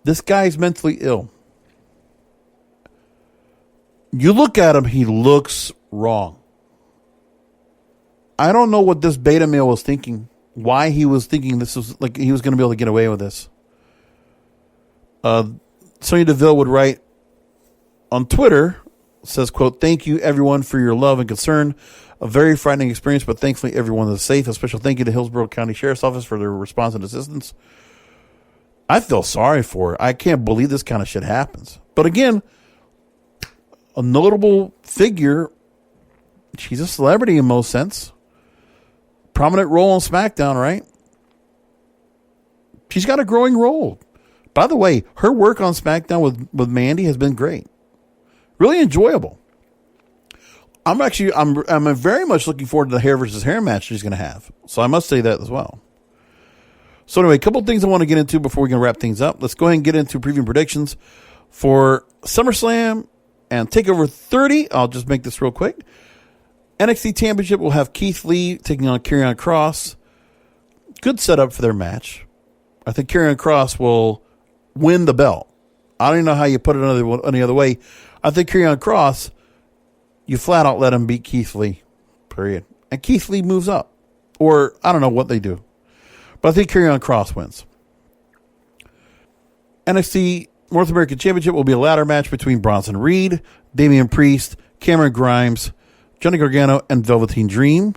This guy's mentally ill. You look at him, he looks wrong. I don't know what this beta male was thinking. Why he was thinking this was like he was going to be able to get away with this. Sonya Deville would write on Twitter, says, quote, "Thank you everyone for your love and concern. A very frightening experience, but thankfully everyone is safe. A special thank you to Hillsborough County Sheriff's Office for their response and assistance." I feel sorry for her. I can't believe this kind of shit happens. But again, a notable figure. She's a celebrity in most sense. Prominent role on SmackDown, right? She's got a growing role. By the way, her work on SmackDown with Mandy has been great. Really enjoyable. I'm very much looking forward to the hair versus hair match she's going to have. So I must say that as well. So anyway, a couple of things I want to get into before we can wrap things up. Let's go ahead and get into preview predictions for SummerSlam and TakeOver 30. I'll just make this real quick. NXT Championship will have Keith Lee taking on Karrion Kross. Good setup for their match. I think Karrion Kross will win the belt. I don't even know how you put it any other way. I think Karrion Kross, you flat out let him beat Keith Lee, period. And Keith Lee moves up. Or I don't know what they do. But I think Karrion Kross wins. NXT North American Championship will be a ladder match between Bronson Reed, Damian Priest, Cameron Grimes, Johnny Gargano, and Velveteen Dream.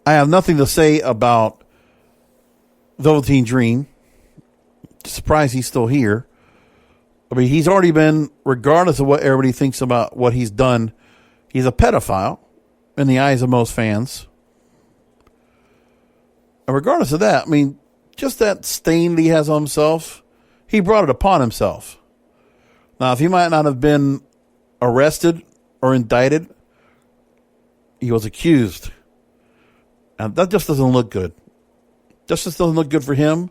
I have nothing to say about Velveteen Dream. Surprised he's still here. I mean, he's already been, regardless of what everybody thinks about what he's done, he's a pedophile in the eyes of most fans. And regardless of that, I mean, just that stain that he has on himself, he brought it upon himself. Now, if he might not have been arrested or indicted, he was accused. And that just doesn't look good. Just doesn't look good for him.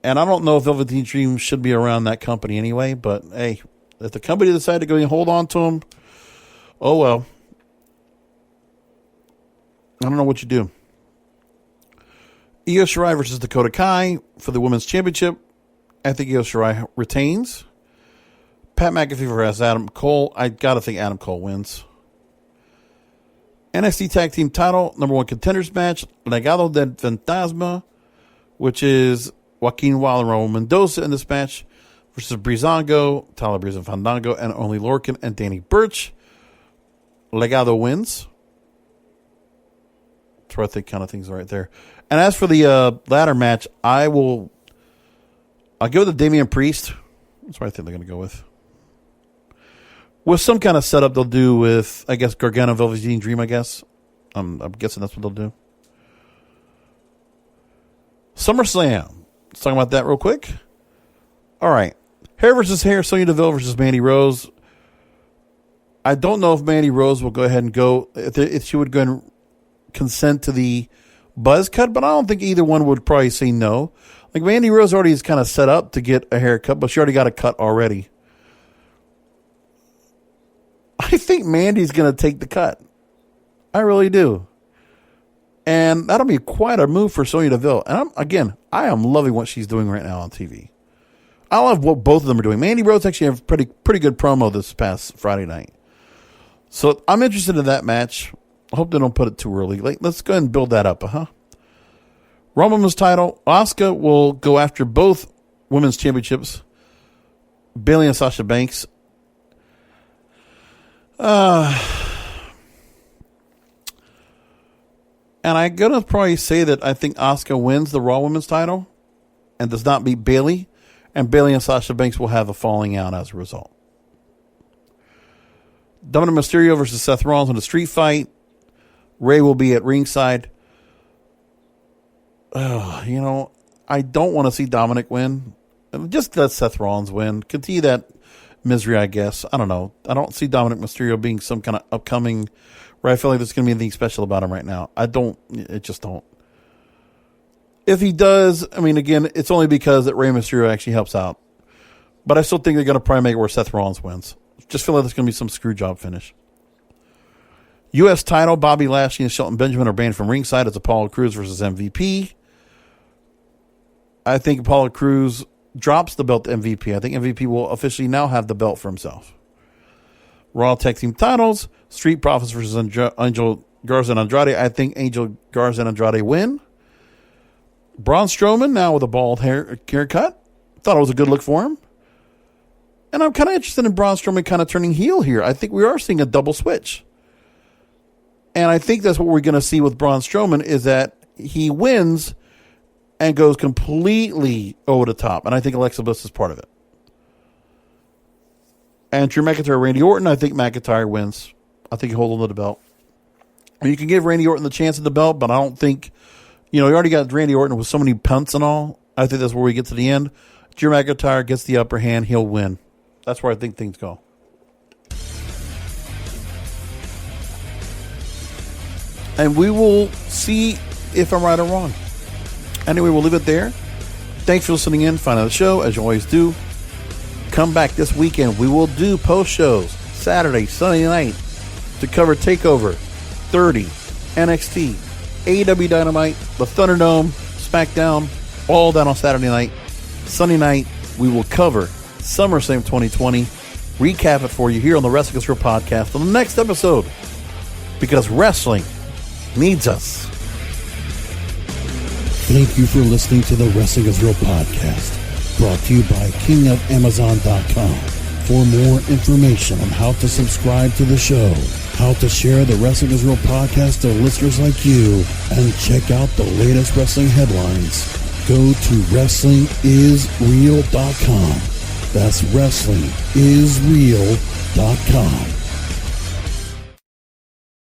And I don't know if Velveteen Dream should be around that company anyway, but hey, if the company decided to go and hold on to him, oh well. I don't know what you do. Io Shirai versus Dakota Kai for the Women's Championship. I think Io Shirai retains. Pat McAfee versus Adam Cole. I got to think Adam Cole wins. NXT Tag Team Title, number 1 contenders match. Legado del Fantasma, which is Joaquin Wilder and Raul Mendoza in this match versus Breezango, Tyler Breeze and Fandango, and Only Lorcan and Danny Burch. Legado wins. That's where I think kind of things are right there. And as for the ladder match, I'll go with the Damian Priest. That's what I think they're going to go with. With some kind of setup they'll do with, I guess, Gargano, Velveteen Dream, I guess. I'm guessing that's what they'll do. SummerSlam. Let's talk about that real quick. All right. Hair versus hair, Sonya Deville versus Mandy Rose. I don't know if Mandy Rose will go ahead and go, if she would go and consent to the buzz cut, but I don't think either one would probably say no. Like Mandy Rose already is kind of set up to get a haircut, but she already got a cut already. I think Mandy's going to take the cut. I really do. And that'll be quite a move for Sonya Deville. And I am loving what she's doing right now on TV. I love what both of them are doing. Mandy Rose actually have pretty good promo this past Friday night. So I'm interested in that match. I hope they don't put it too early. Let's go ahead and build that up, Raw Women's title. Asuka will go after both women's championships. Bayley and Sasha Banks. And I'm going to probably say that I think Asuka wins the Raw Women's title and does not beat Bayley. And Bayley and Sasha Banks will have a falling out as a result. Dominic Mysterio versus Seth Rollins in a street fight. Ray will be at ringside. I don't want to see Dominic win. Just let Seth Rollins win. Continue that misery, I guess. I don't know. I don't see Dominic Mysterio being some kind of upcoming where I feel like there's going to be anything special about him right now. I just don't. If he does, I mean, again, it's only because that Rey Mysterio actually helps out. But I still think they're going to probably make it where Seth Rollins wins. Just feel like there's going to be some screw job finish. U.S. title, Bobby Lashley and Shelton Benjamin are banned from ringside as Apollo Crews versus MVP. I think Apollo Crews drops the belt to MVP. I think MVP will officially now have the belt for himself. Raw Tag Team titles, Street Profits versus Angel Garza and Andrade. I think Angel Garza and Andrade win. Braun Strowman now with a bald haircut. Thought it was a good look for him. And I'm kind of interested in Braun Strowman kind of turning heel here. I think we are seeing a double switch. And I think that's what we're going to see with Braun Strowman is that he wins and goes completely over the top. And I think Alexa Bliss is part of it. And Drew McIntyre, Randy Orton, I think McIntyre wins. I think he holds on to the belt. And you can give Randy Orton the chance at the belt, but I don't think, you already got Randy Orton with so many punts and all. I think that's where we get to the end. Drew McIntyre gets the upper hand. He'll win. That's where I think things go. And we will see if I'm right or wrong. Anyway, we'll leave it there. Thanks for listening in. Find out the show, as you always do. Come back this weekend. We will do post shows Saturday, Sunday night to cover TakeOver 30, NXT, AEW Dynamite, the Thunderdome, SmackDown, all done on Saturday night. Sunday night, we will cover SummerSlam 2020. Recap it for you here on the Wrestling is Real podcast on the next episode. Because wrestling needs us. Thank you for listening to the Wrestling is Real podcast, brought to you by kingofamazon.com. For more information on how to subscribe to the show, how to share the Wrestling is Real podcast to listeners like you, and check out the latest wrestling headlines, go to wrestlingisreal.com. That's wrestlingisreal.com.